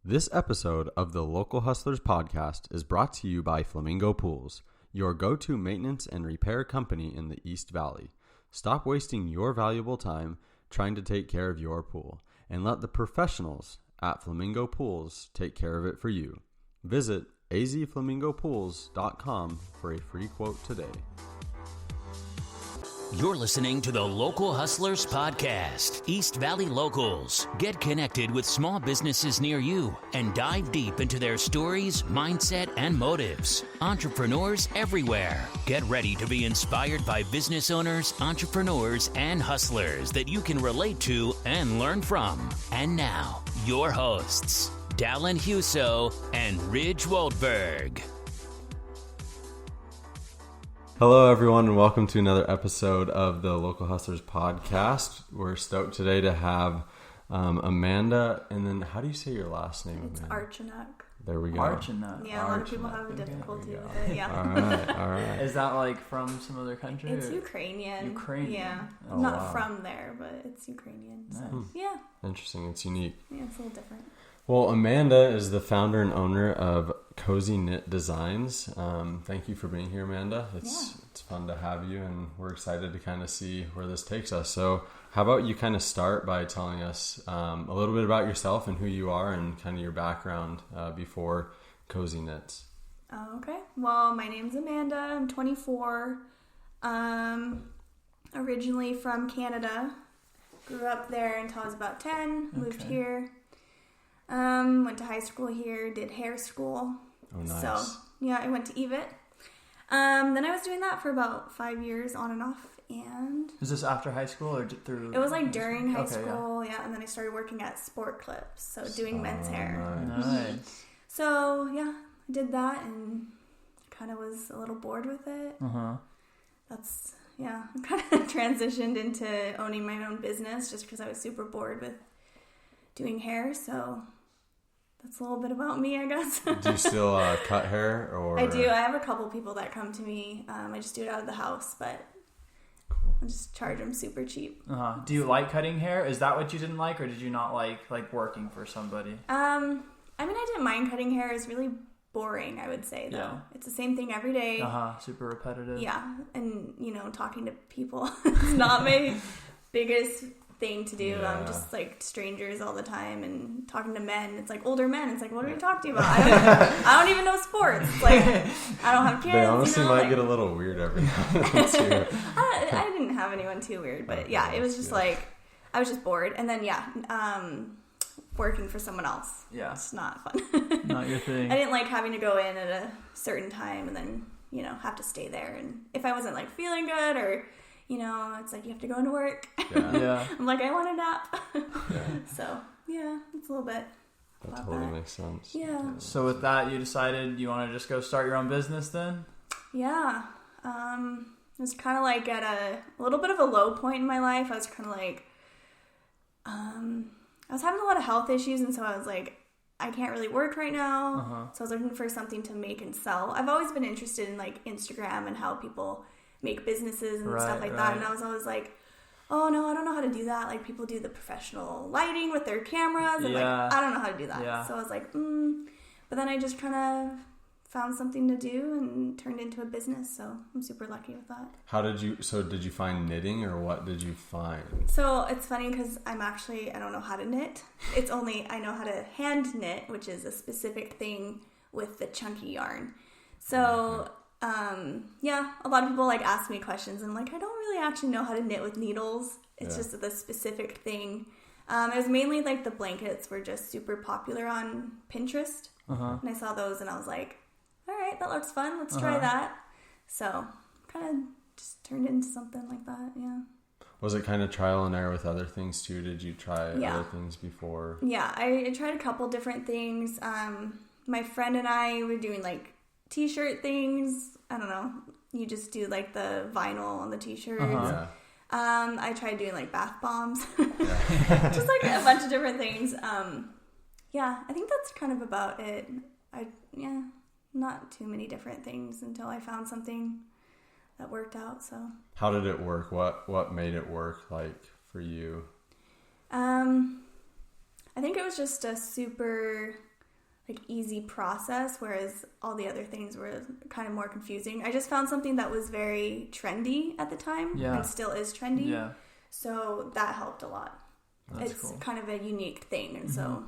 This episode of the Local Hustlers podcast is brought to you by Flamingo Pools, your go-to maintenance and repair company in the East Valley. Stop wasting your valuable time trying to take care of your pool and let the professionals at Flamingo Pools take care of it for you. Visit azflamingopools.com for a free quote today. You're listening to the Local Hustlers Podcast, East Valley Locals. Get connected with small businesses near you and dive deep into their stories, mindset, and motives. Entrepreneurs everywhere. Get ready to be inspired by business owners, entrepreneurs, and hustlers that you can relate to and learn from. And now, your hosts, Dallin Huso and Ridge Waldberg. Hello, everyone, and welcome to another episode of the Local Hustlers podcast. We're stoked today to have Amanda, and then how do you say your last name? It's Amanda? Archinuk. There we go. Archinuk. Yeah, a lot of people have a difficulty with it. Yeah. All right. Is that like from some other country? It's Ukrainian. Ukrainian. Yeah. Oh, Not wow. from there, but it's Ukrainian. So, Nice. yeah. Interesting. It's unique. Yeah, it's a little different. Well, Amanda is the founder and owner of Kozy Knit Designs. Thank you for being here, Amanda. It's fun to have you, and we're excited to kind of see where this takes us. So how about you kind of start by telling us a little bit about yourself and who you are and kind of your background before Kozy Knits. Okay. Well, my name's Amanda. I'm 24. Originally from Canada. Grew up there until I was about 10. Moved here. Went to high school here. Did hair school. Oh, nice. So, yeah, I went to EVIT. Then I was doing that for about 5 years on and off. And Is this after high school or through? it was like during high Okay, school, yeah. And then I started working at Sport Clips, so doing men's hair. Nice. So, yeah, I did that and kind of was a little bored with it. That's, yeah, I kind of transitioned into owning my own business just because I was super bored with doing hair. So that's a little bit about me, I guess. Do you still cut hair? Or I do. I have a couple people that come to me. I just do it out of the house, but I just charge them super cheap. Do you like cutting hair? Is that what you didn't like, or did you not like working for somebody? I mean, I didn't mind cutting hair. It's really boring, I would say, though. Yeah. It's the same thing every day. Super repetitive. Yeah, and, talking to people. It's not my biggest thing to do. Yeah. I'm just, strangers all the time and talking to men. It's, older men. It's what are you talking about? I don't even know sports. It's I don't have kids. They honestly might get a little weird every now and then, too. I didn't have anyone too weird, but yeah, it was just I was just bored. And then, working for someone else. Yeah. It's not fun. Not your thing. I didn't like having to go in at a certain time and then, have to stay there. And if I wasn't feeling good or, it's you have to go into work. Yeah. I'm I want a nap. So, yeah, it's a little bit. That totally makes sense. Yeah. So with that, you decided you want to just go start your own business then? Yeah. It was kind of at a little bit of a low point in my life. I was kind of I was having a lot of health issues, and so I was I can't really work right now. So I was looking for something to make and sell. I've always been interested in Instagram and how people make businesses and stuff like that. And I was always oh no, I don't know how to do that. People do the professional lighting with their cameras, and I don't know how to do that. Yeah. So I was but then I just kind of found something to do and turned into a business. So I'm super lucky with that. Did you find knitting, or what did you find? So it's funny because I don't know how to knit. It's only I know how to hand knit, which is a specific thing with the chunky yarn. So a lot of people ask me questions, and I'm I don't really actually know how to knit with needles. It's just the specific thing. It was mainly the blankets were just super popular on Pinterest, and I saw those, and I was all right, that looks fun. Let's try that. So kind of just turned into something like that. Yeah. Was it kind of trial and error with other things too? Did you try other things before? Yeah, I tried a couple different things. My friend and I were doing t-shirt things. I don't know. You just do the vinyl on the t-shirts. Yeah. I tried doing bath bombs. Just a bunch of different things. I think that's kind of about it. Not too many different things until I found something that worked out. So how did it work? What made it work for you? I think it was just a super like easy process, whereas all the other things were kind of more confusing. I just found something that was very trendy at the time and still is trendy. Yeah. So that helped a lot. It's cool. Kind of a unique thing, and so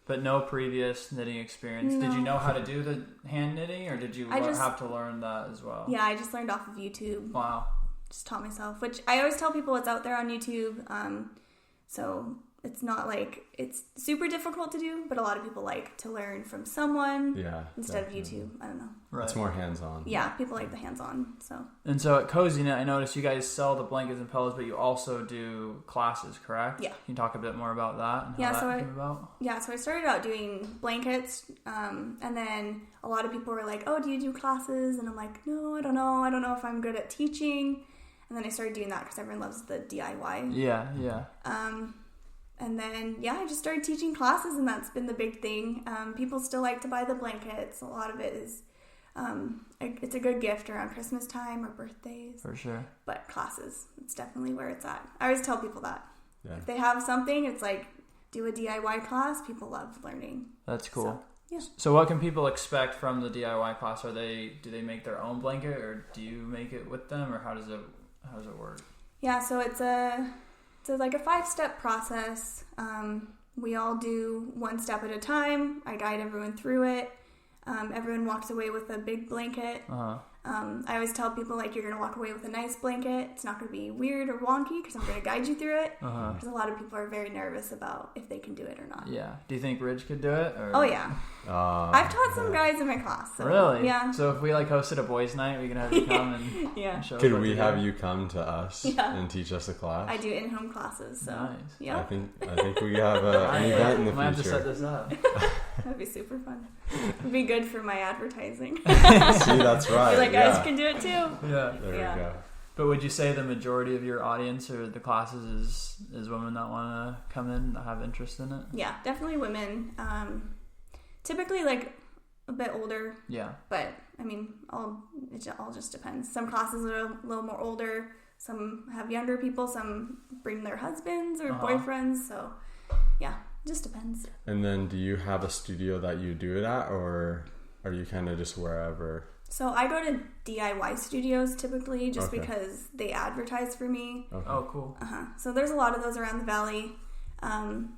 But no previous knitting experience. No. Did you know how to do the hand knitting, or did you have to learn that as well? Yeah, I just learned off of YouTube. Wow. Just taught myself, which I always tell people it's out there on YouTube. So it's not like it's super difficult to do, but a lot of people like to learn from someone instead of YouTube. I don't know. Right. It's more hands-on. Yeah, people like the hands-on. And so at Kozy Knit, I noticed you guys sell the blankets and pillows, but you also do classes, correct? Yeah. Can you talk a bit more about that and how that came about? Yeah, so I started out doing blankets, and then a lot of people were like, oh, do you do classes? And I'm like, no, I don't know. I don't know if I'm good at teaching. And then I started doing that because everyone loves the DIY. Yeah. And then, I just started teaching classes, and that's been the big thing. People still like to buy the blankets. A lot of it is, it's a good gift around Christmas time or birthdays. For sure. But classes, it's definitely where it's at. I always tell people that. Yeah. If they have something, it's like, do a DIY class. People love learning. That's cool. So, So what can people expect from the DIY class? Do they make their own blanket, or do you make it with them, or how does it work? Yeah, so it's like a 5-step process. We all do one step at a time. I guide everyone through it. Everyone walks away with a big blanket. I always tell people, like, you're going to walk away with a nice blanket. It's not going to be weird or wonky because I'm going to guide you through it. Because a lot of people are very nervous about if they can do it or not. Yeah. Do you think Ridge could do it? Or? Oh, yeah. I've taught some guys in my class. So, really? Yeah. So if we, hosted a boys' night, we can have you come and show us. Could we have you come to us and teach us a class? I do in-home classes. So. Nice. Yeah. I think we have an event in the future. I have to set this up. That'd be super fun. It'd be good for my advertising. See, that's right. You're like, guys can do it too. Yeah. There we go. But would you say the majority of your audience or the classes is women that want to come in, that have interest in it? Yeah, definitely women. Typically, like, a bit older. Yeah. But, I mean, it all just depends. Some classes are a little more older. Some have younger people. Some bring their husbands or boyfriends. So, yeah, it just depends. And then do you have a studio that you do it at, or are you kind of just wherever? So I go to DIY studios typically just because they advertise for me. Okay. Oh, cool. So there's a lot of those around the valley.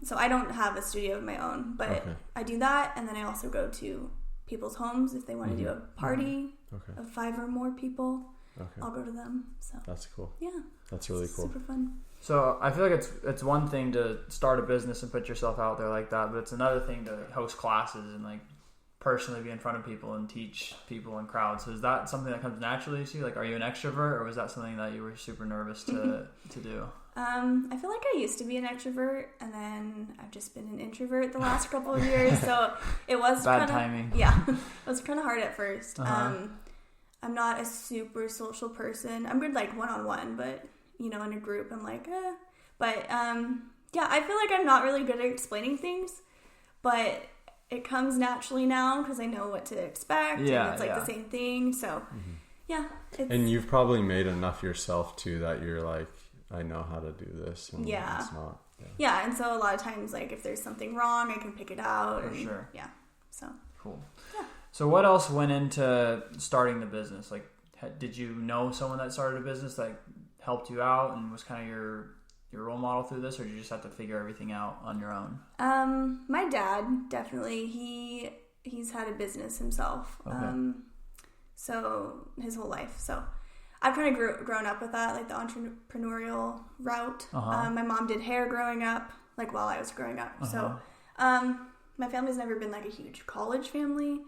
So I don't have a studio of my own, but I do that, and then I also go to people's homes if they want to do a party of 5 or more people. I'll go to them. So that's cool. Yeah, that's really cool. Super fun. So I feel like it's one thing to start a business and put yourself out there like that, but it's another thing to host classes and like personally be in front of people and teach people in crowds. So is that something that comes naturally to you? Like, are you an extrovert, or was that something that you were super nervous to do? I feel like I used to be an extrovert, and then I've just been an introvert the last couple of years. So it was bad timing. Yeah, it was kind of hard at first. I'm not a super social person. I'm good like one-on-one, but in a group, I'm like, eh. But I feel like I'm not really good at explaining things, but it comes naturally now because I know what to expect, and it's like the same thing. So, and you've probably made enough yourself too that you're like, I know how to do this. And it's not. Yeah, and so a lot of times, like, if there's something wrong, I can pick it out. For sure. Yeah. So. Cool. Yeah. So what else went into starting the business? Like, did you know someone that started a business that helped you out and was kind of your role model through this, or did you just have to figure everything out on your own? My dad, definitely. He's had a business himself. So his whole life. So I've kind of grown up with that, like the entrepreneurial route. My mom did hair growing up, like while I was growing up. So my family's never been like a huge college family.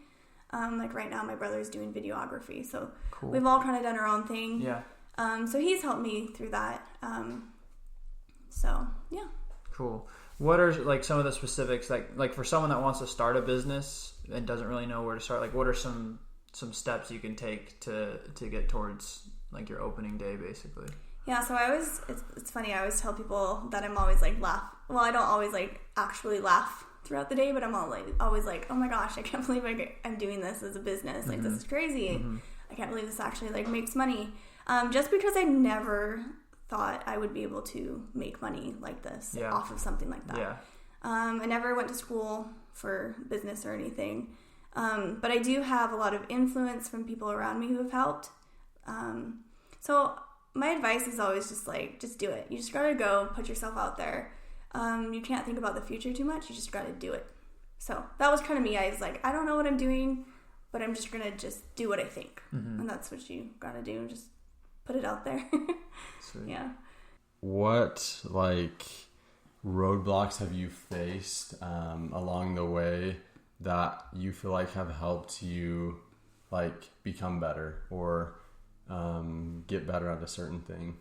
Like right now my brother's doing videography. So we've all kind of done our own thing. Yeah. So he's helped me through that. So yeah. Cool. What are like some of the specifics, like for someone that wants to start a business and doesn't really know where to start, like what are some steps you can take to get towards like your opening day basically? Yeah, so it's funny, I always tell people that I'm always like I don't always like actually laugh throughout the day, but I'm always like, oh my gosh, I can't believe I'm doing this as a business. Like this is crazy. I can't believe this actually like makes money. Just because I never thought I would be able to make money like this off of something like that. Yeah. I never went to school for business or anything. But I do have a lot of influence from people around me who have helped. So my advice is always just do it. You just gotta go, put yourself out there. You can't think about the future too much. You just gotta do it. So that was kind of me. I was like, I don't know what I'm doing, but I'm just gonna just do what I think. And that's what you gotta do. Just put it out there. Sweet. Yeah. What roadblocks have you faced along the way that you feel like have helped you become better or get better at a certain thing?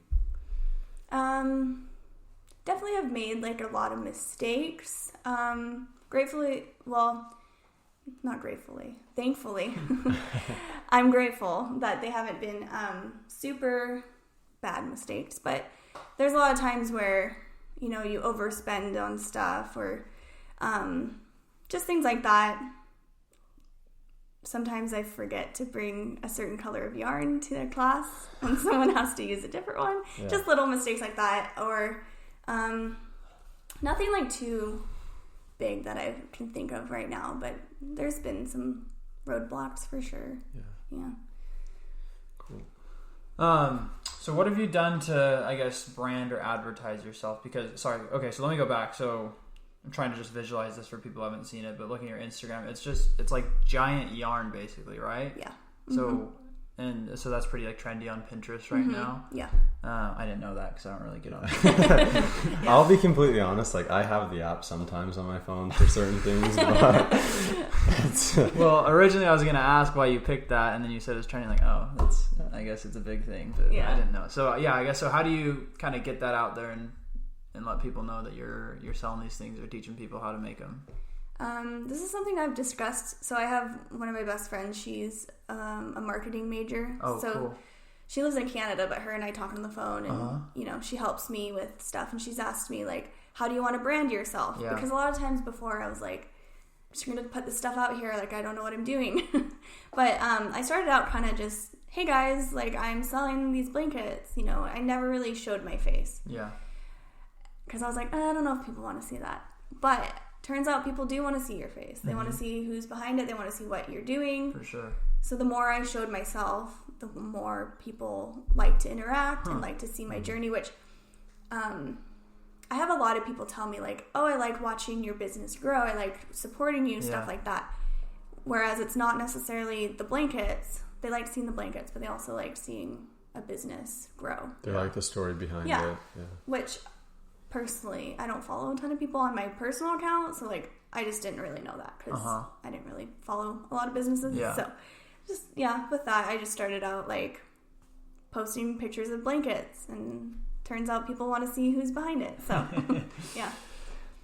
Definitely have made a lot of mistakes. Thankfully, I'm grateful that they haven't been super bad mistakes, but there's a lot of times where you overspend on stuff or just things like that. Sometimes I forget to bring a certain color of yarn to their class when someone has to use a different one. Yeah. Just little mistakes like that, or nothing too big that I can think of right now, but there's been some roadblocks for sure. Yeah. Cool. So what have you done to, I guess, brand or advertise yourself? So let me go back. So I'm trying to just visualize this for people who haven't seen it, but looking at your Instagram, it's like giant yarn basically, right? Yeah. So that's pretty trendy on Pinterest right now. Yeah. I didn't know that because I don't really get on it. Yeah. I'll be completely honest. I have the app sometimes on my phone for certain things. But well, originally I was going to ask why you picked that, and then you said it was trending. I guess it's a big thing. But I didn't know. So I guess so. How do you kind of get that out there and let people know that you're selling these things or teaching people how to make them? This is something I've discussed. So I have one of my best friends. She's a marketing major. Oh, so cool. She lives in Canada, but her and I talk on the phone, and she helps me with stuff. And she's asked me how do you want to brand yourself? Yeah. Because a lot of times before I was I'm just gonna put this stuff out here. I don't know what I'm doing. But I started out kind of just, hey guys, I'm selling these blankets. I never really showed my face. Yeah. Because I was I don't know if people want to see that, but turns out people do want to see your face. They want to see who's behind it. They want to see what you're doing. For sure. So the more I showed myself, the more people like to interact and like to see my journey, which I have a lot of people tell me oh, I like watching your business grow. I like supporting you, stuff like that. Whereas it's not necessarily the blankets. They like seeing the blankets, but they also like seeing a business grow. They like the story behind it. Yeah. Which... personally, I don't follow a ton of people on my personal account, so I just didn't really know that because I didn't really follow a lot of businesses. Yeah. So just with that, I just started out posting pictures of blankets, and turns out people want to see who's behind it. So yeah.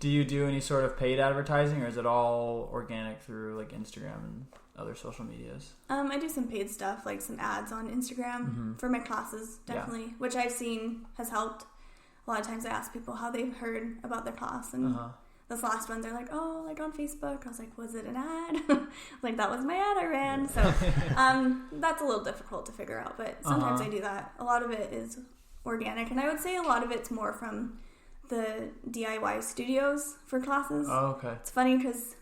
Do you do any sort of paid advertising, or is it all organic through Instagram and other social medias? I do some paid stuff, some ads on Instagram for my classes, definitely, which I've seen has helped. A lot of times I ask people how they've heard about their class, and this last one, they're on Facebook. I was was it an ad? That was my ad I ran. So that's a little difficult to figure out, but sometimes I do that. A lot of it is organic, and I would say a lot of it's more from the DIY studios for classes. Oh, okay. It's funny because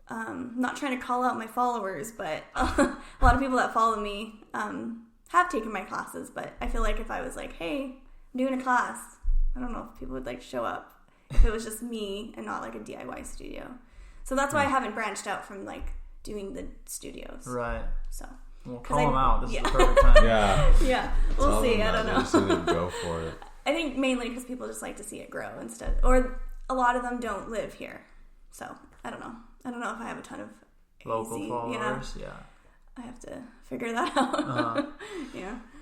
I'm not trying to call out my followers, but a lot of people that follow me have taken my classes, but I feel if I was hey, I'm doing a class, I don't know if people would show up if it was just me and not a DIY studio. So that's why I haven't branched out from doing the studios. Right. So we'll call them out. This is the perfect time. Yeah. We'll see. I don't know. Just need to go for it. I think mainly because people just like to see it grow instead, or a lot of them don't live here. So I don't know. I don't know if I have a ton of local followers. Yeah. I have to figure that out.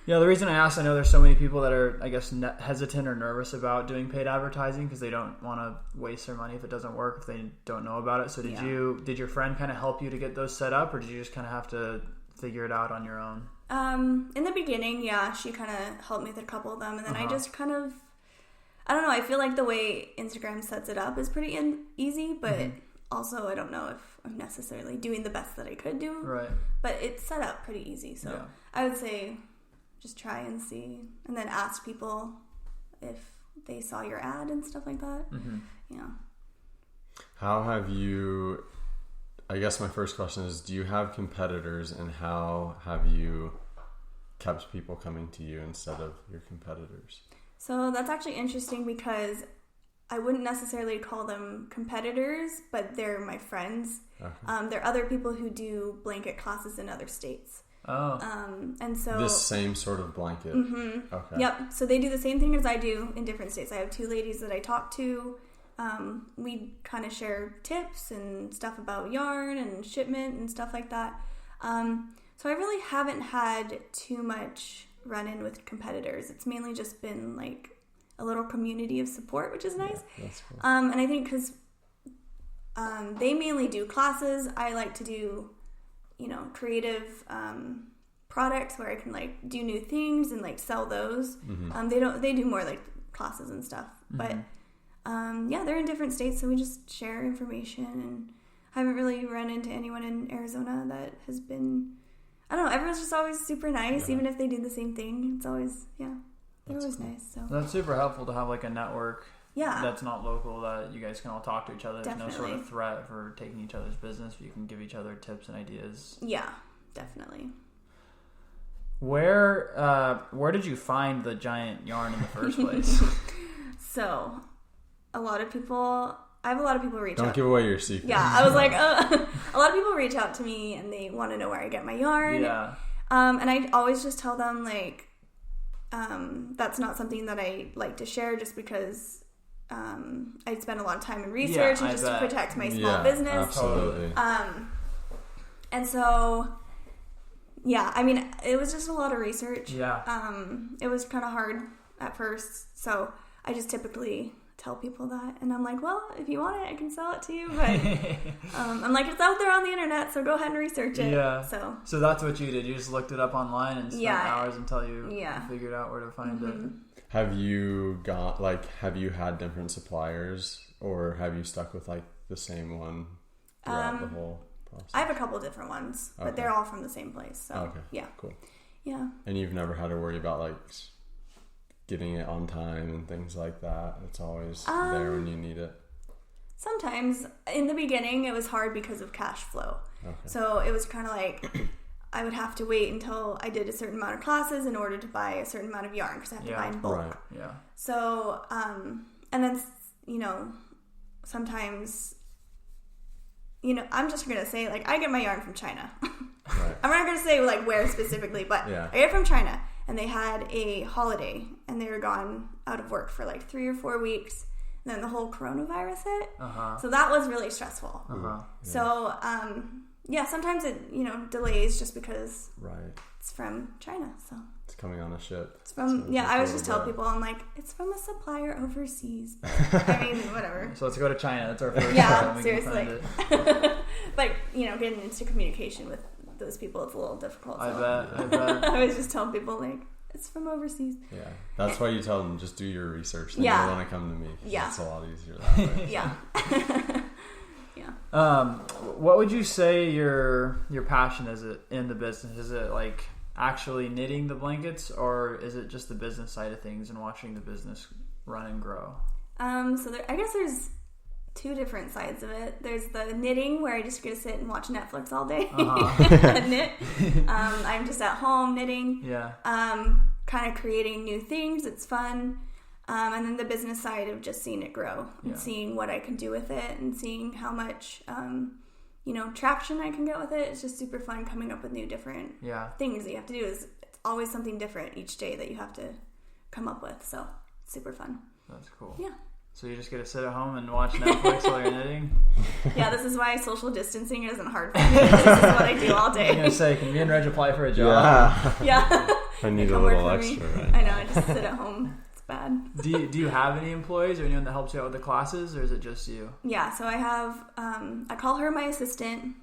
Yeah, the reason I asked, I know there's so many people that are, I guess, hesitant or nervous about doing paid advertising because they don't want to waste their money if it doesn't work, if they don't know about it. So did your friend kind of help you to get those set up, or did you just kind of have to figure it out on your own? In the beginning, she kind of helped me with a couple of them, and then I just kind of, I don't know, I feel the way Instagram sets it up is pretty easy, but also I don't know if I'm necessarily doing the best that I could do. Right. But it's set up pretty easy, so I would say just try and see, and then ask people if they saw your ad and stuff like that. Yeah. How have you, I guess my first question is, do you have competitors, and how have you kept people coming to you instead of your competitors? So that's actually interesting because I wouldn't necessarily call them competitors, but they're my friends. Okay. They're other people who do blanket classes in other states. Oh. And so... This same sort of blanket? Mm-hmm. Okay. Yep. So they do the same thing as I do in different states. I have 2 ladies that I talk to. We kind of share tips and stuff about yarn and shipment and stuff like that. So I really haven't had too much run-in with competitors. It's mainly just been like a little community of support, which is nice. Yeah, that's cool. And I think because they mainly do classes, I like to do, creative products where I can like do new things and like sell those. Mm-hmm. They do more like classes and stuff, but they're in different states, so we just share information, and I haven't really run into anyone in Arizona that has been, I don't know, everyone's just always super nice, even if they do the same thing. It's always, they're always nice. So that's super helpful to have like a network Yeah. That's not local, that you guys can all talk to each other. Definitely. There's no sort of threat for taking each other's business, but you can give each other tips and ideas. Yeah, definitely. Where did you find the giant yarn in the first place? So, I have a lot of people reach out. Don't give away your secret. Yeah, I was like, a lot of people reach out to me and they want to know where I get my yarn. Yeah. And I always just tell them, like, that's not something that I like to share just because I spend a lot of time in research and just to protect my small business. Absolutely. And so, yeah, I mean, it was just a lot of research. Yeah. It was kind of hard at first, so I just typically tell people that, and I'm like, well, if you want it, I can sell it to you, but I'm like, it's out there on the internet, so go ahead and research it. Yeah. So that's what you did. You just looked it up online and spent hours until you figured out where to find it. Have you had different suppliers, or have you stuck with like the same one throughout the whole process? I have a couple different ones, but they're all from the same place. So yeah, cool. Yeah. And you've never had to worry about like getting it on time and things like that? It's always there when you need it. Sometimes in the beginning it was hard because of cash flow. Okay. So it was kind of like I would have to wait until I did a certain amount of classes in order to buy a certain amount of yarn because I have to buy in bulk. Right. Yeah. So and then sometimes I'm just gonna say, like, I get my yarn from China. Right. I'm not gonna say like where specifically, but I get it from China. And they had a holiday, and they were gone out of work for like 3 or 4 weeks. And then the whole coronavirus hit. So that was really stressful. So, sometimes it, delays just because it's from China. So it's coming on a ship. It's from, I always just tell people, I'm like, it's from a supplier overseas. But, I mean, whatever. So let's go to China. That's our first Yeah, seriously. But, getting into communication with those people, it's a little difficult. I bet. I always just tell people, like, it's from overseas. Yeah, that's why you tell them, just do your research. Then you want to come to me. Yeah, it's a lot easier that way. What would you say your passion is in the business? Is it like actually knitting the blankets, or is it just the business side of things and watching the business run and grow? I guess there's 2 different sides of it. There's the knitting, where I just get to sit and watch Netflix all day and knit. I'm just at home knitting. Yeah. Kind of creating new things. It's fun. And then the business side of just seeing it grow and seeing what I can do with it and seeing how much, traction I can get with it. It's just super fun coming up with new different things that you have to do. It's always something different each day that you have to come up with. So it's super fun. That's cool. Yeah. So you just get to sit at home and watch Netflix while you're knitting? Yeah, this is why social distancing isn't hard for me. This is what I do all day. I was going to say, can me and Reg apply for a job? Yeah. I need a little extra, right? I know, I just sit at home. It's bad. Do you have any employees or anyone that helps you out with the classes, or is it just you? Yeah, so I have, I call her my assistant.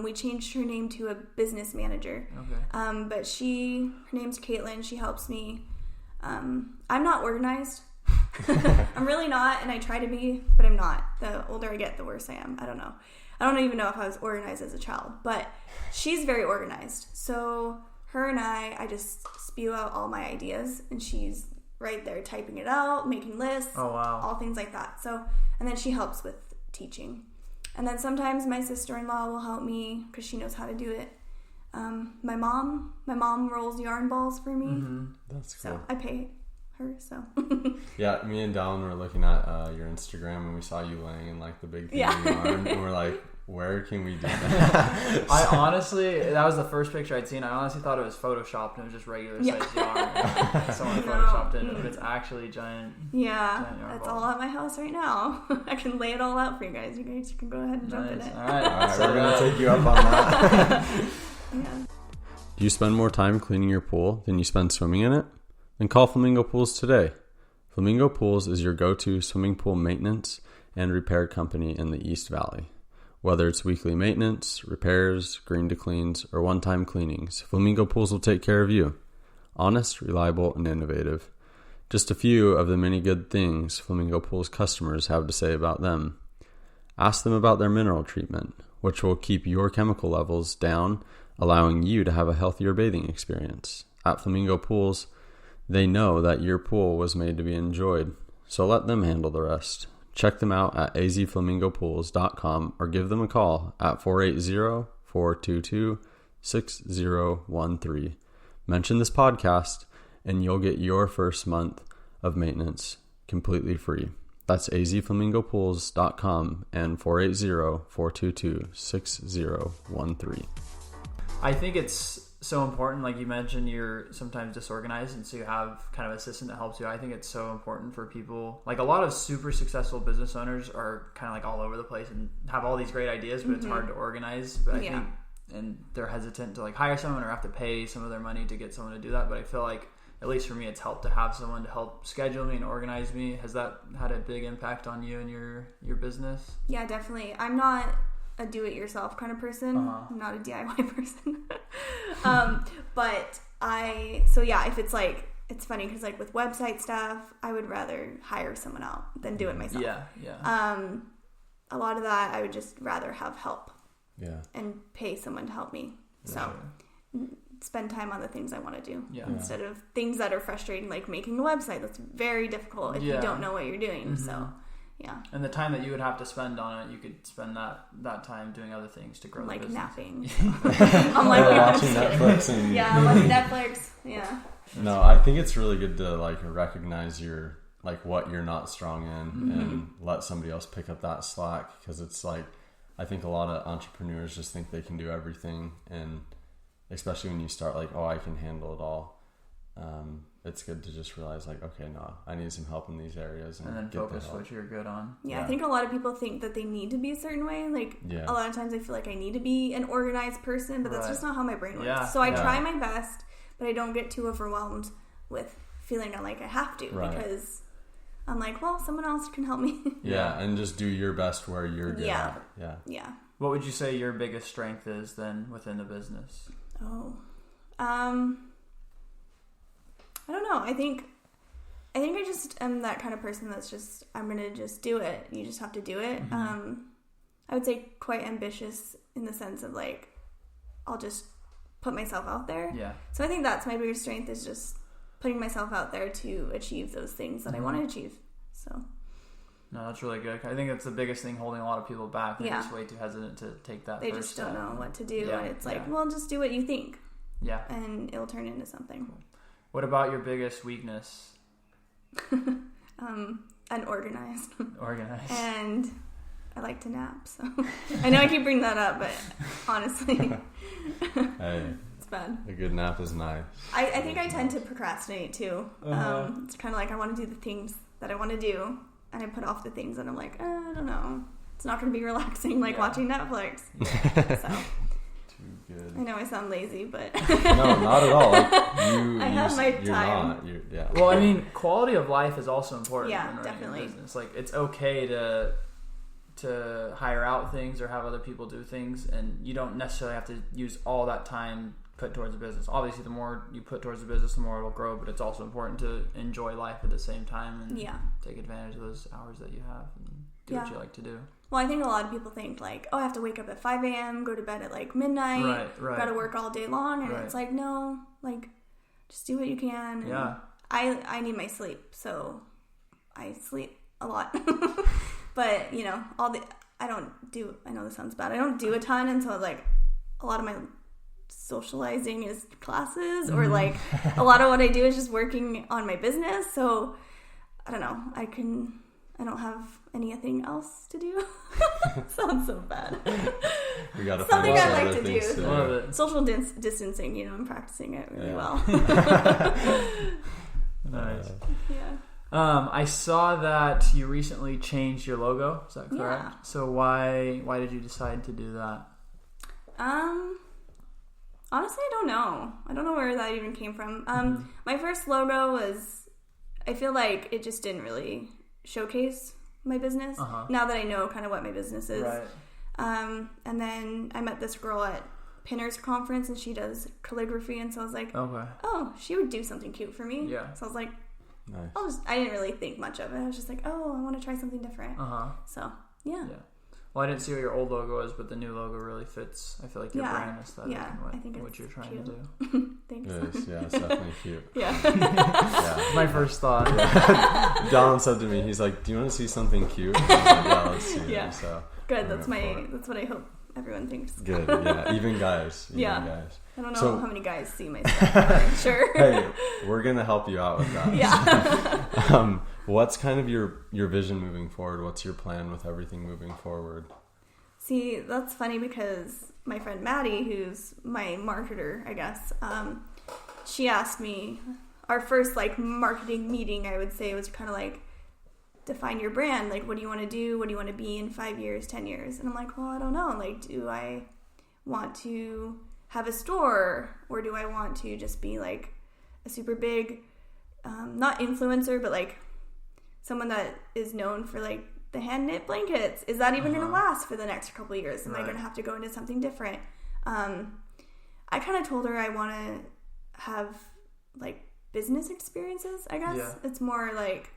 We changed her name to a business manager. Okay. But her name's Caitlin. She helps me. I'm not organized. I'm really not, and I try to be, but I'm not. The older I get, the worse I am. I don't know. I don't even know if I was organized as a child, but she's very organized. So her and I just spew out all my ideas, and she's right there typing it out, making lists, all things like that. So, and then she helps with teaching. And then sometimes my sister-in-law will help me because she knows how to do it. My mom rolls yarn balls for me. Mm-hmm. That's cool. So I pay her, so. Yeah, me and Dallin were looking at your Instagram and we saw you laying in like the big thing of yarn and we're like, where can we do that? I honestly, that was the first picture I'd seen. I honestly thought it was photoshopped and it was just regular size yarn. Someone photoshopped it, but it's actually giant. Yeah, giant yarn that's ball. all at my house right now. I can lay it all out for you guys. You guys can go ahead and jump in it. All right, we're gonna take you up on that. Yeah. Do you spend more time cleaning your pool than you spend swimming in it? Then call Flamingo Pools today. Flamingo Pools is your go-to swimming pool maintenance and repair company in the East Valley. Whether it's weekly maintenance, repairs, green to cleans, or one-time cleanings, Flamingo Pools will take care of you. Honest, reliable, and innovative. Just a few of the many good things Flamingo Pools customers have to say about them. Ask them about their mineral treatment, which will keep your chemical levels down, allowing you to have a healthier bathing experience. At Flamingo Pools, they know that your pool was made to be enjoyed, so let them handle the rest. Check them out at azflamingopools.com or give them a call at 480-422-6013. Mention this podcast and you'll get your first month of maintenance completely free. That's azflamingopools.com and 480-422-6013. I think it's so important, like you mentioned, you're sometimes disorganized, and so you have kind of an assistant that helps you. I think it's so important for people, like a lot of super successful business owners are kind of like all over the place and have all these great ideas, but it's hard to organize. But I think, and they're hesitant to like hire someone or have to pay some of their money to get someone to do that. But I feel like, at least for me, it's helped to have someone to help schedule me and organize me. Has that had a big impact on you and your business? Yeah, definitely. I'm not a do-it-yourself kind of person. I'm not a DIY person. But if it's like, it's funny because like with website stuff, I would rather hire someone out than do it myself. Yeah. A lot of that, I would just rather have help. Yeah. And pay someone to help me. So spend time on the things I want to do instead of things that are frustrating, like making a website. That's very difficult if you don't know what you're doing. So. Yeah. And the time that you would have to spend on it, you could spend that time doing other things to grow the business. Napping. I'm like watching Netflix and I'm watching Netflix. Yeah. No, I think it's really good to like recognize your like what you're not strong in and let somebody else pick up that slack, because it's like I think a lot of entrepreneurs just think they can do everything, and especially when you start like, oh, I can handle it all. It's good to just realize like, okay, no, I need some help in these areas, and then focus what you're good on. Yeah, I think a lot of people think that they need to be a certain way. Like a lot of times I feel like I need to be an organized person, but that's just not how my brain works. Yeah. So I try my best, but I don't get too overwhelmed with feeling like I have to because I'm like, well, someone else can help me. And just do your best where you're good at. Yeah. What would you say your biggest strength is then within the business? I don't know. I think I just am that kind of person that's just, I'm going to just do it. You just have to do it. I would say quite ambitious in the sense of like, I'll just put myself out there. Yeah. So I think that's my biggest strength, is just putting myself out there to achieve those things that I want to achieve. So. No, that's really good. I think that's the biggest thing holding a lot of people back. They're just way too hesitant to take that They first just step. don't know what to do. Yeah. And it's like, well, just do what you think. Yeah. And it'll turn into something. Cool. What about your biggest weakness? Unorganized. Organized. And I like to nap, so I know I keep bringing that up, but honestly, it's bad. A good nap is nice. I think I tend to procrastinate too. It's kind of like I want to do the things that I want to do, and I put off the things that I'm like, I don't know. It's not going to be relaxing like watching Netflix. So. Good. I know I sound lazy, but no, not at all. Like I have my time. Well, I mean, quality of life is also important. Yeah, definitely. Business. Like, it's okay to hire out things or have other people do things, and you don't necessarily have to use all that time put towards the business. Obviously, the more you put towards the business, the more it'll grow. But it's also important to enjoy life at the same time and take advantage of those hours that you have and do what you like to do. Well, I think a lot of people think like, oh, I have to wake up at 5 a.m., go to bed at like midnight, got to work all day long, and it's like, no, like just do what you can. And I need my sleep, so I sleep a lot. But I know this sounds bad, I don't do a ton, and so like a lot of my socializing is classes, or like a lot of what I do is just working on my business. So I don't know, I don't have anything else to do. Sounds so bad. We gotta something find I like to do. Social distancing, I'm practicing it really well. Nice. Yeah. I saw that you recently changed your logo. Is that correct? Yeah. So why did you decide to do that? Honestly, I don't know. I don't know where that even came from. My first logo was, I feel like it just didn't really showcase my business. Now that I know kind of what my business is. Right. And then I met this girl at Pinner's conference, and she does calligraphy, and so I was like, oh, she would do something cute for me. Yeah. So I was like, nice. I didn't really think much of it. I was just like, oh, I want to try something different. So, yeah. Well, I didn't see what your old logo is, but the new logo really fits, I feel like, your brand aesthetic and what you're trying to do. Thanks. It is, yeah, it's definitely cute. Yeah. My first thought. Don said to me, he's like, do you want to see something cute? I was like, yeah, let's see it. Yeah. So good. That's what I hope everyone thinks. Good. Yeah. Even guys. Guys. I don't know how many guys see my stuff, but I'm sure. Hey, we're gonna help you out with that. Yeah. What's kind of your vision moving forward? What's your plan with everything moving forward? See, that's funny because my friend Maddie, who's my marketer, I guess, she asked me, our first like marketing meeting, I would say, was kind of like, define your brand. Like, what do you want to do? What do you want to be in 5 years, 10 years? And I'm like, well, I don't know. Like, do I want to have a store, or do I want to just be like a super big, not influencer, but like someone that is known for like the hand knit blankets? Is that even going to last for the next couple of years? Am I going to have to go into something different? I kind of told her I want to have like business experiences, I guess. Yeah. It's more like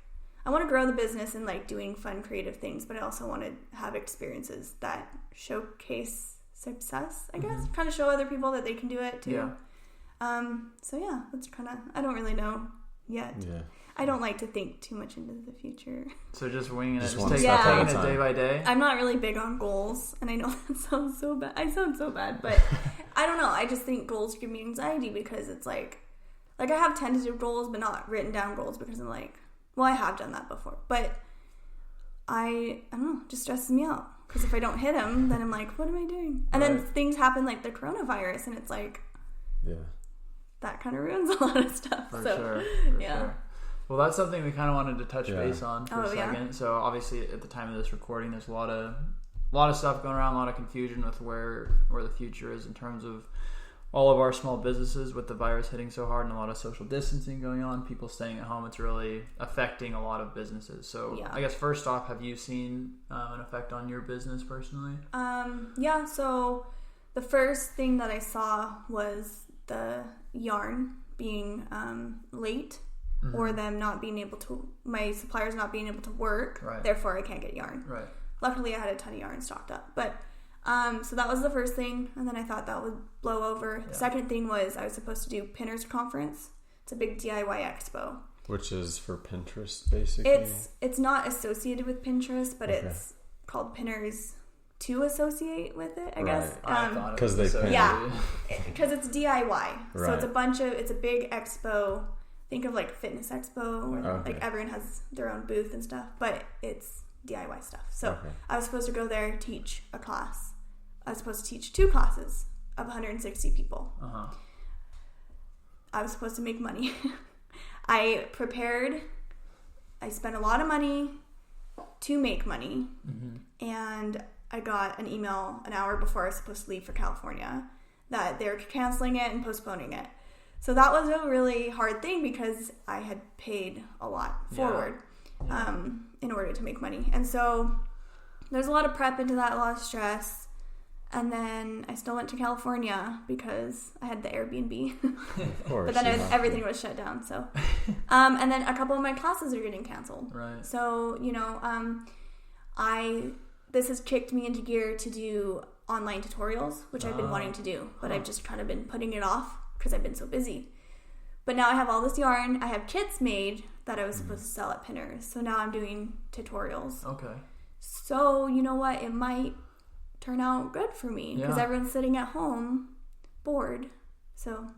I want to grow the business and like doing fun creative things, but I also want to have experiences that showcase success, I guess. Kind of show other people that they can do it too. Yeah. So yeah, that's kind of, I don't really know yet. Yeah. I don't like to think too much into the future. So just winging it, Just taking it day by day? I'm not really big on goals, and I know that sounds so bad. I sound so bad, but I don't know. I just think goals give me anxiety because it's like I have tentative goals, but not written down goals, because I'm like, well, I have done that before, but I don't know, it just stresses me out, because if I don't hit them, then I'm like, what am I doing? And then things happen like the coronavirus, and it's like, that kind of ruins a lot of stuff. For so, sure. Sure. Well, that's something we kind of wanted to touch base on for a second. Yeah. So obviously at the time of this recording, there's a lot of stuff going around, a lot of confusion with where the future is in terms of all of our small businesses, with the virus hitting so hard and a lot of social distancing going on, people staying at home. It's really affecting a lot of businesses. So I guess first off, have you seen an effect on your business personally? Yeah, so the first thing that I saw was the yarn being late, or them not being able to, my suppliers not being able to work, therefore I can't get yarn. Right. Luckily I had a ton of yarn stocked up, but so that was the first thing, and then I thought that would blow over. The second thing was I was supposed to do Pinner's conference. It's a big DIY expo. Which is for Pinterest, basically? It's not associated with Pinterest, but it's called Pinner's to associate with it, I guess. Because they pin. Yeah, because it's DIY. So it's a big expo. Think of like Fitness Expo, where like everyone has their own booth and stuff, but it's DIY stuff. So I was supposed to go there, teach a class. I was supposed to teach 2 classes of 160 people. I was supposed to make money. I spent a lot of money to make money, and I got an email an hour before I was supposed to leave for California that they were canceling it and postponing it. So that was a really hard thing, because I had paid a lot forward in order to make money. And so there's a lot of prep into that, a lot of stress. And then I still went to California because I had the Airbnb. Of course. But then everything was shut down. So, and then a couple of my classes are getting canceled. Right. So, this has kicked me into gear to do online tutorials, which I've been wanting to do, but I've just kind of been putting it off because I've been so busy. But now I have all this yarn. I have kits made that I was supposed to sell at Pinners. So now I'm doing tutorials. Okay. So, you know what? It might turn out good for me because everyone's sitting at home bored. So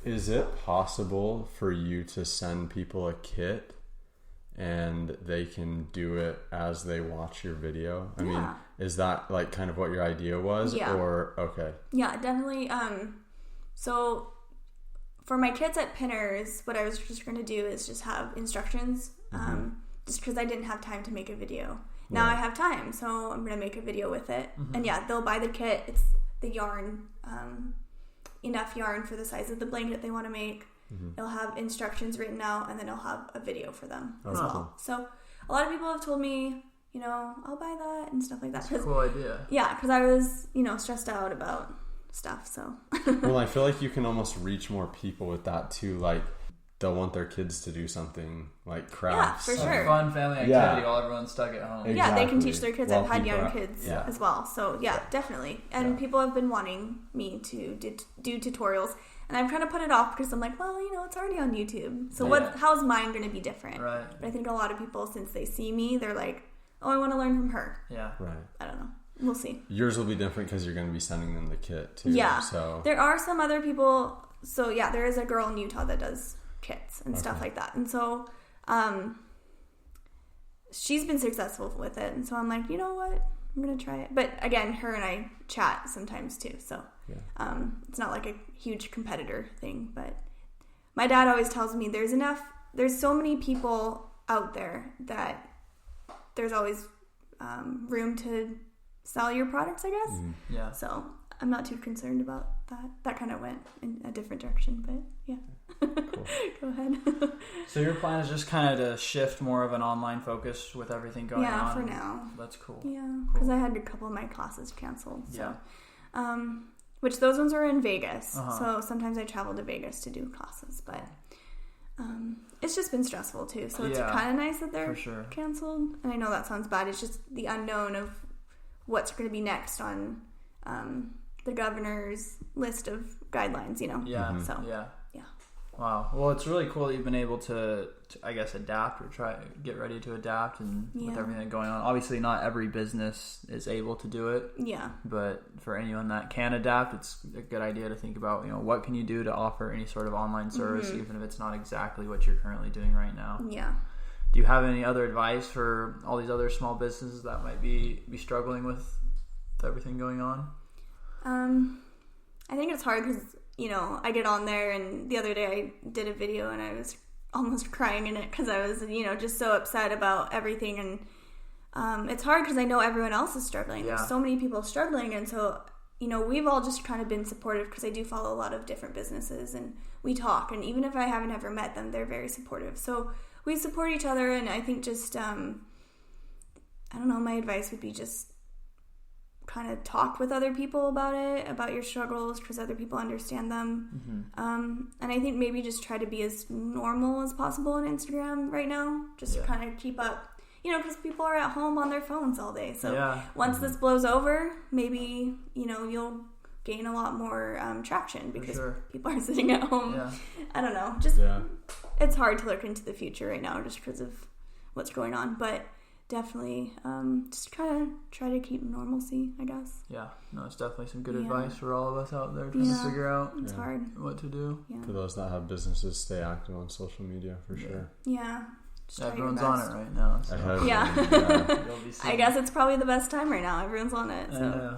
is it possible for you to send people a kit and they can do it as they watch your video? I mean, is that like kind of what your idea was? Yeah. Or, okay. Yeah, definitely. So for my kits at Pinners, what I was just going to do is just have instructions, just because I didn't have time to make a video. Now I have time, so I'm going to make a video with it. And they'll buy the kit. It's the yarn, enough yarn for the size of the blanket they want to make. It'll have instructions written out, and then it'll have a video for them as well. Cool. So a lot of people have told me, I'll buy that and stuff like that. That's a cool idea. Yeah, because I was, stressed out about stuff, so. Well, I feel like you can almost reach more people with that too. Like, they'll want their kids to do something like crafts. Yeah, for sure. A fun family activity while everyone's stuck at home. Exactly. Yeah, they can teach their kids. While I've had people young kids as well. So, definitely. And people have been wanting me to do tutorials. And I'm trying to put it off because I'm like, well, it's already on YouTube. So how's mine going to be different? Right. But I think a lot of people, since they see me, they're like, oh, I want to learn from her. Yeah. Right. I don't know. We'll see. Yours will be different because you're going to be sending them the kit too. Yeah. So there are some other people. So, there is a girl in Utah that does kits and stuff like that. And so she's been successful with it. And so I'm like, you know what? I'm going to try it. But again, her and I chat sometimes too. So it's not like a huge competitor thing. But my dad always tells me there's so many people out there that there's always room to sell your products, I guess. Yeah. So I'm not too concerned about that. That kind of went in a different direction, but yeah. Cool. Go ahead. So your plan is just kind of to shift more of an online focus with everything going on? Yeah, for now. That's cool. Yeah, because I had a couple of my classes canceled. So. Which those ones are in Vegas. So sometimes I travel to Vegas to do classes, but it's just been stressful too. So it's kind of nice that they're canceled. And I know that sounds bad. It's just the unknown of what's going to be next on the governor's list of guidelines, Yeah. So, yeah. Wow. Well, it's really cool that you've been able to I guess, adapt or get ready to adapt and with everything going on. Obviously, not every business is able to do it. Yeah. But for anyone that can adapt, it's a good idea to think about, what can you do to offer any sort of online service, even if it's not exactly what you're currently doing right now. Yeah. Do you have any other advice for all these other small businesses that might be struggling with everything going on? I think it's hard because, I get on there, and the other day I did a video and I was almost crying in it because I was, just so upset about everything. And it's hard because I know everyone else is struggling. Yeah. There's so many people struggling. And so, we've all just kind of been supportive because I do follow a lot of different businesses and we talk. And even if I haven't ever met them, they're very supportive. So we support each other. And I think just, I don't know, my advice would be just kind of talk with other people about it, about your struggles, because other people understand them. And I think maybe just try to be as normal as possible on Instagram right now, just to kind of keep up, because people are at home on their phones all day. So once this blows over, maybe, you'll gain a lot more traction because people are sitting at home. Yeah. I don't know. Just it's hard to look into the future right now just because of what's going on, but definitely just try to keep normalcy, I guess. Yeah, no, it's definitely some good advice for all of us out there trying to figure out it's hard what to do. For those that have businesses, stay active on social media for sure. Yeah. Everyone's on it right now. So. I guess it's probably the best time right now. Everyone's on it. So.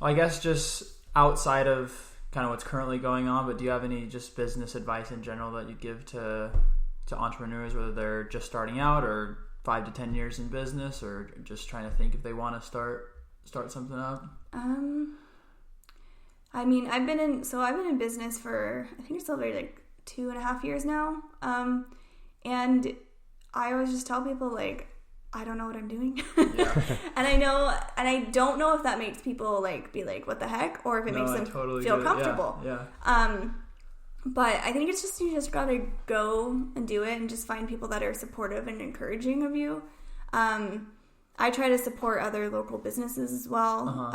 I guess just outside of kind of what's currently going on, but do you have any just business advice in general that you give to entrepreneurs, whether they're just starting out or 5 to 10 years in business, or just trying to think if they want to start something up? I mean, I've been in business for, I think it's over like 2.5 years now. And I always just tell people, like, I don't know what I'm doing. And I don't know if that makes people like be like, what the heck, or if it makes them feel comfortable. But I think it's just, you just gotta go and do it and just find people that are supportive and encouraging of you. I try to support other local businesses as well.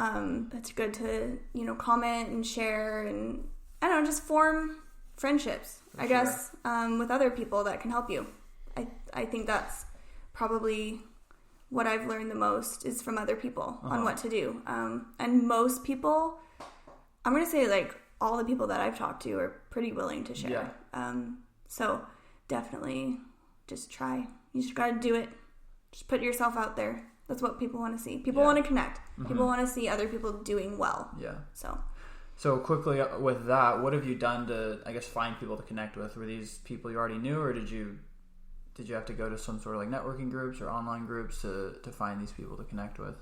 It's good to, comment and share and, I don't know, just form friendships, I guess, with other people that can help you. I think that's probably what I've learned the most is from other people on what to do. And most people, I'm going to say like all the people that I've talked to are pretty willing to share. So definitely just try. You just got to do it. Just put yourself out there. That's what people want to see. People want to connect. People want to see other people doing well. Yeah. So quickly with that, what have you done to, I guess, find people to connect with? Were these people you already knew, or did you have to go to some sort of like networking groups or online groups to find these people to connect with?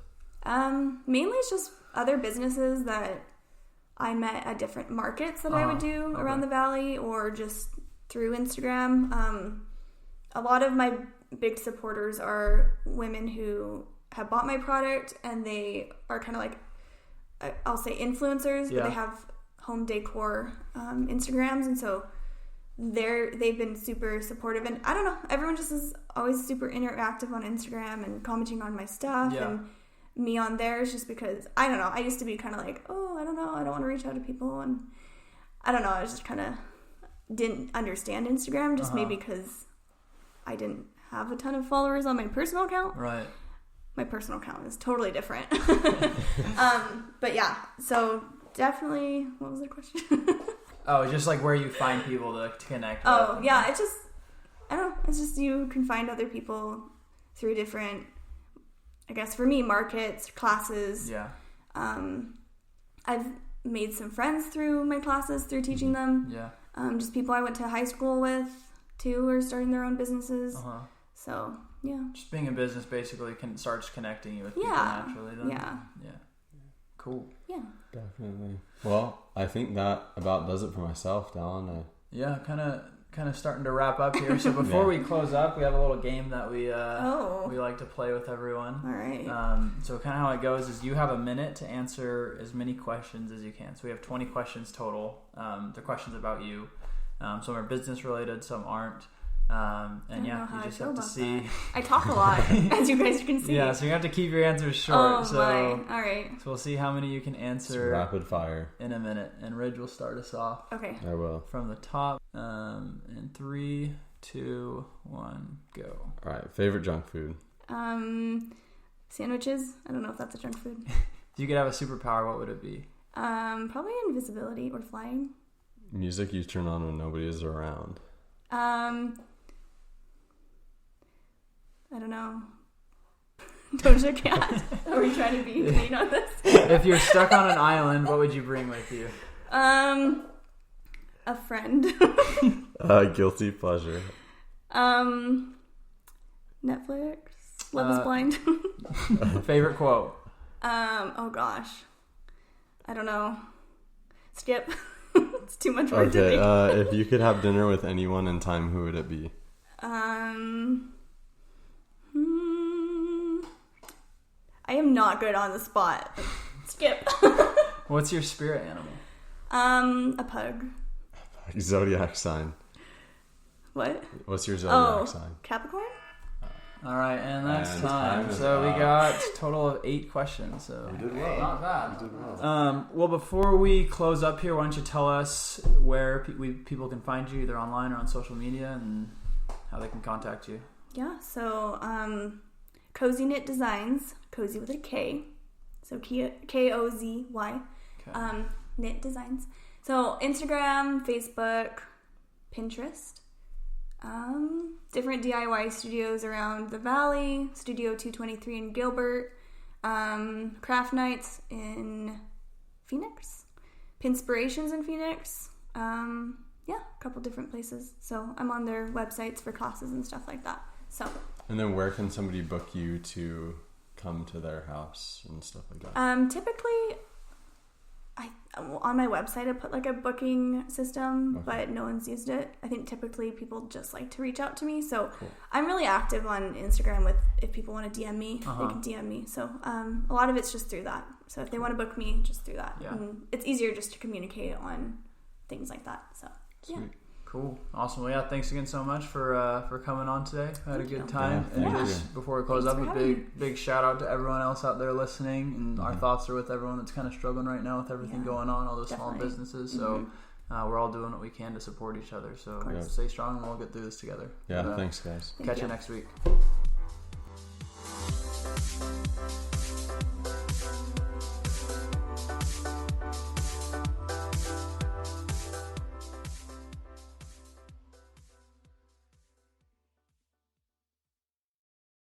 Mainly it's just other businesses that I met at different markets that I would do around the valley, or just through Instagram. A lot of my big supporters are women who have bought my product, and they are kind of like, I'll say influencers, but they have home decor Instagrams, and so they've been super supportive. And I don't know, everyone just is always super interactive on Instagram and commenting on my stuff and me on theirs, just because I don't know, I used to be kind of like, oh, I don't know, I don't want to reach out to people, and I don't know, I just kind of didn't understand Instagram, just maybe because I didn't have a ton of followers on my personal account. Right. My personal account is totally different. But yeah, so definitely, what was the question? Just like where you find people to connect with. Oh, yeah, it's just, I don't know, it's just you can find other people through different, I guess for me, markets, classes. Yeah. I've made some friends through my classes, through teaching them. Yeah. Just people I went to high school with, too, are starting their own businesses. So, yeah. Just being in business basically starts connecting you with people naturally. Yeah. Cool. Yeah. Definitely. Well, I think that about does it for myself, Dallin. Kind of starting to wrap up here. So before we close up, we have a little game that we like to play with everyone. All right. So kind of how it goes is you have a minute to answer as many questions as you can. So we have 20 questions total. They're questions about you. Some are business related, some aren't. And you just have to see. That. I talk a lot, as you guys can see. Yeah, so you have to keep your answers short. Oh, my. All right. So we'll see how many you can answer. It's rapid fire. In a minute. And Ridge will start us off. Okay. I will. From the top. In 3, 2, 1, go. All right. Favorite junk food? Sandwiches. I don't know if that's a junk food. If you could have a superpower, what would it be? Probably invisibility or flying. Music you turn on when nobody is around. I don't know. Doja Cat. Are we trying to be clean on this? If you're stuck on an island, what would you bring with you? A friend. Guilty pleasure. Netflix. Love is Blind. Favorite quote? Oh gosh. I don't know. Skip. It's too much work to think. If you could have dinner with anyone in time, who would it be? I am not good on the spot. Skip. What's your spirit animal? A pug. Zodiac sign. What? What's your zodiac sign? Capricorn? All right, and that's time. So we got a total of 8 questions. So we did well. Not bad. We did well. Well, before we close up here, why don't you tell us where people can find you, either online or on social media, and how they can contact you? Yeah, so Kozy Knit Designs, Kozy with a K, so Kozy, Knit Designs. So Instagram, Facebook, Pinterest, different DIY studios around the valley, Studio 223 in Gilbert, Craft Nights in Phoenix, Pinspirations in Phoenix, a couple different places. So I'm on their websites for classes and stuff like that. So. And then where can somebody book you to come to their house and stuff like that? Typically, on my website I put like a booking system, but no one's used it. I think typically people just like to reach out to me. So cool. I'm really active on Instagram if people want to DM me, they can DM me. So a lot of it's just through that. So if they want to book me, just through that. Yeah. And it's easier just to communicate on things like that. So Sweet. Yeah. Cool. Awesome. Well, yeah, thanks again so much for coming on today. I had a good time. Yeah, and just before we close up, a big shout out to everyone else out there listening. And our thoughts are with everyone that's kind of struggling right now with everything going on, all those small businesses. So we're all doing what we can to support each other. So stay strong and we'll get through this together. Yeah, thanks guys. Catch you next week.